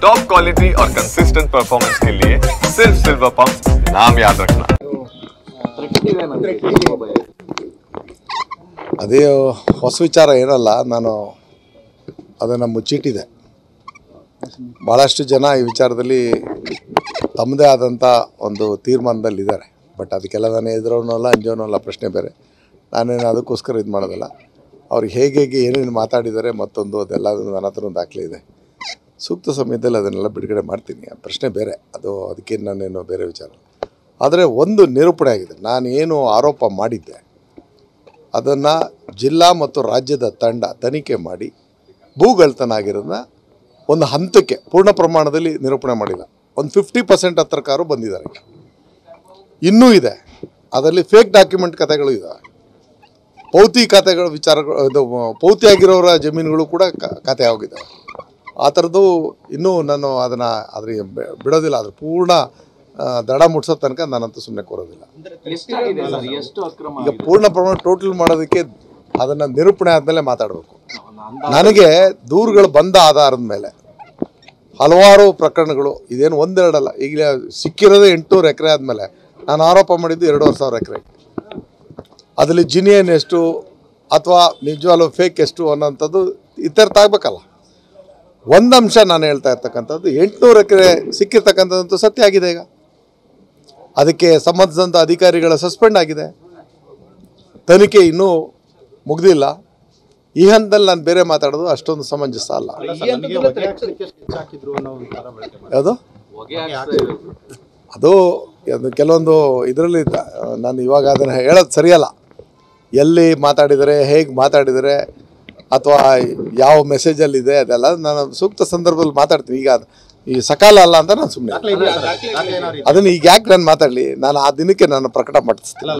Top quality और consistent performance के लिए सिर्फ सिल्वर पंप नाम याद रखना। ಅದೇ ಹೊಸ ವಿಚಾರ ಏನಲ್ಲ, ನಾನು ಅದನ್ನು ಮುಚ್ಚಿಟ್ಟಿದ್ದೆ. ಭಾಳಷ್ಟು ಜನ ಈ ವಿಚಾರದಲ್ಲಿ ತಮ್ಮದೇ ಆದಂಥ ಒಂದು ತೀರ್ಮಾನದಲ್ಲಿದ್ದಾರೆ. ಬಟ್ ಅದಕ್ಕೆಲ್ಲ ನಾನು ಎದುರೋನಲ್ಲ ಅಂಜೋನಲ್ಲ, ಪ್ರಶ್ನೆ ಬೇರೆ. ನಾನೇನು ಅದಕ್ಕೋಸ್ಕರ ಇದು ಮಾಡೋದಿಲ್ಲ. ಅವ್ರು ಹೇಗೆ ಏನೇನು ಮಾತಾಡಿದ್ದಾರೆ ಮತ್ತೊಂದು ಅದೆಲ್ಲ ನನ್ನ ಹತ್ರ ಒಂದು ದಾಖಲೆ ಇದೆ. ಸೂಕ್ತ ಸಮಯದಲ್ಲಿ ಅದನ್ನೆಲ್ಲ ಬಿಡುಗಡೆ ಮಾಡ್ತೀನಿ, ಪ್ರಶ್ನೆ ಬೇರೆ. ಅದಕ್ಕೆ ನಾನೇನು ಬೇರೆ ವಿಚಾರ. ಆದರೆ ಒಂದು ನಿರೂಪಣೆ ಆಗಿದೆ. ನಾನು ಏನು ಆರೋಪ ಮಾಡಿದ್ದೆ ಅದನ್ನು ಜಿಲ್ಲಾ ಮತ್ತು ರಾಜ್ಯದ ತಂಡ ತನಿಖೆ ಮಾಡಿ ಭೂಗಳ್ತನ ಆಗಿರೋದನ್ನ ಒಂದು ಹಂತಕ್ಕೆ ಪೂರ್ಣ ಪ್ರಮಾಣದಲ್ಲಿ ನಿರೂಪಣೆ ಮಾಡಿಲ್ಲ. ಒಂದು 50% ಹತ್ರಕ್ಕಾರು ಬಂದಿದ್ದಾರೆ. ಇನ್ನೂ ಇದೆ, ಅದರಲ್ಲಿ ಫೇಕ್ ಡಾಕ್ಯುಮೆಂಟ್ ಕಥೆಗಳು ಇದ್ದಾವೆ. ಪೌತಿ ಖಾತೆಗಳ ವಿಚಾರಗಳು, ಇದು ಪೌತಿ ಆಗಿರೋರ ಜಮೀನುಗಳು ಕೂಡ ಖಾತೆ ಹೋಗಿದ್ದಾವೆ. ಆ ಥರದ್ದು ಇನ್ನೂ ನಾನು ಅದನ್ನು ಬಿಡೋದಿಲ್ಲ. ಅದ್ರ ಪೂರ್ಣ ದಡ ಮುಟ್ಸೋ ತನಕ ನಾನಂತೂ ಸುಮ್ಮನೆ ಕೂರೋದಿಲ್ಲ. ಈಗ ಪೂರ್ಣ ಪ್ರಮಾಣ ಟೋಟಲ್ ಮಾಡೋದಕ್ಕೆ ಅದನ್ನು ನಿರೂಪಣೆ ಆದಮೇಲೆ ಮಾತಾಡಬೇಕು. ನನಗೆ ದೂರುಗಳು ಬಂದ ಆಧಾರದ ಮೇಲೆ ಹಲವಾರು ಪ್ರಕರಣಗಳು, ಇದೇನು ಒಂದೆರಡಲ್ಲ, ಈಗ ಸಿಕ್ಕಿರೋದೇ 800 ಎಕರೆ ಆದಮೇಲೆ ನಾನು ಆರೋಪ ಮಾಡಿದ್ದು 2,500 ಎಕರೆ. ಅದರಲ್ಲಿ ಜಿನಿಯನ್ ಎಷ್ಟು ಅಥವಾ ನಿಜವಾಗ್ಲೂ ಫೇಕ್ ಎಷ್ಟು ಅನ್ನೋಂಥದ್ದು ಇತ್ಯರ್ಥ ಆಗಬೇಕಲ್ಲ. ಒಂದು ಅಂಶ ನಾನು ಹೇಳ್ತಾ ಇರ್ತಕ್ಕಂಥದ್ದು, 800 ಎಕರೆ ಸಿಕ್ಕಿರ್ತಕ್ಕಂಥದ್ದು ಸತ್ಯ ಆಗಿದೆ. ಈಗ ಅದಕ್ಕೆ ಸಂಬಂಧಿಸಿದಂಥ ಅಧಿಕಾರಿಗಳ ಸಸ್ಪೆಂಡ್ ಆಗಿದೆ. ತನಿಖೆ ಇನ್ನೂ ಮುಗ್ದಿಲ್ಲ. ಈ ಹಂತದಲ್ಲಿ ನಾನು ಬೇರೆ ಮಾತಾಡೋದು ಅಷ್ಟೊಂದು ಸಮಂಜಸ ಅಲ್ಲ. ಅದು ಕೆಲವೊಂದು ಇದರಲ್ಲಿ ನಾನು ಇವಾಗ ಅದನ್ನು ಹೇಳೋದು ಸರಿಯಲ್ಲ. ಎಲ್ಲಿ ಮಾತಾಡಿದರೆ, ಹೇಗೆ ಮಾತಾಡಿದರೆ, ಅಥವಾ ಯಾವ ಮೆಸೇಜಲ್ಲಿದೆ, ಅದೆಲ್ಲ ನಾನು ಸೂಕ್ತ ಸಂದರ್ಭದಲ್ಲಿ ಮಾತಾಡ್ತೀನಿ. ಈಗ ಈ ಸಕಾಲ ಅಲ್ಲ ಅಂತ ನಾನು ಸುಮ್ಮನೆ ಅದನ್ನು ಈಗ ಯಾಕೆ ನಾನು ಮಾತಾಡಲಿ. ನಾನು ಆ ದಿನಕ್ಕೆ ನಾನು ಪ್ರಕಟ ಮಾಡಿಸ್ತೀನಿ.